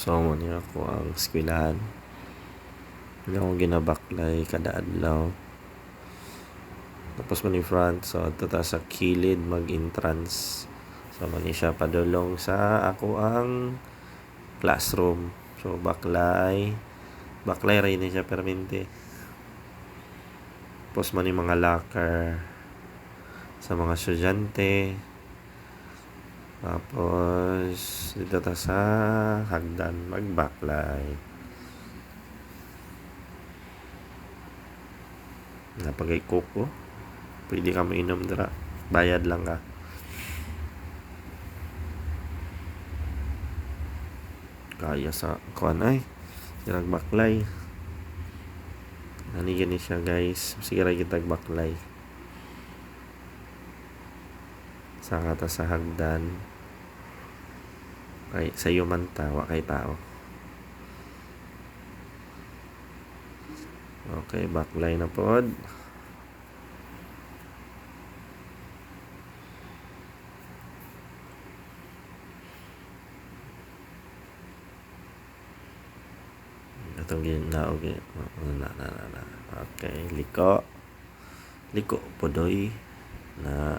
So mo niya ako ang eskwelahan. Hindi ako ginabaklay kada adlaw. Tapos man front, so ta sa kilid mag-entrance. So man siya padulong sa ako ang classroom. So baklay rin siya permente. Tapos man yung mga locker sa mga estudyante. Tapos dito ta sa hagdan magbaklay. Napagay koko. Pwede ka mainom dira. Bayad lang ka. Kaya sa kuan ay. Sirag baklay. Nani gani siya guys. Sige ra kita baklay. Sa kata sa hagdan. Ay, sa iyo man tawa kay tao. Okay, baklay na pod. Itong ginaog na. Okay, liko podoy na.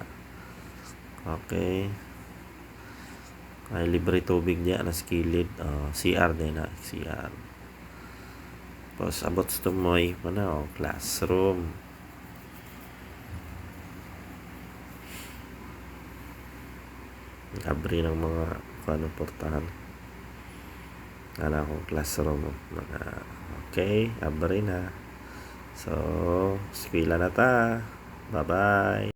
Okay, ay libre tubig niya na skilid. CR din na CR. Tapos abot sa tumoy mana classroom. Abri ng mga portahan. Ana akong classroom. Okay, abri na. So, eskwela na ta. Bye-bye.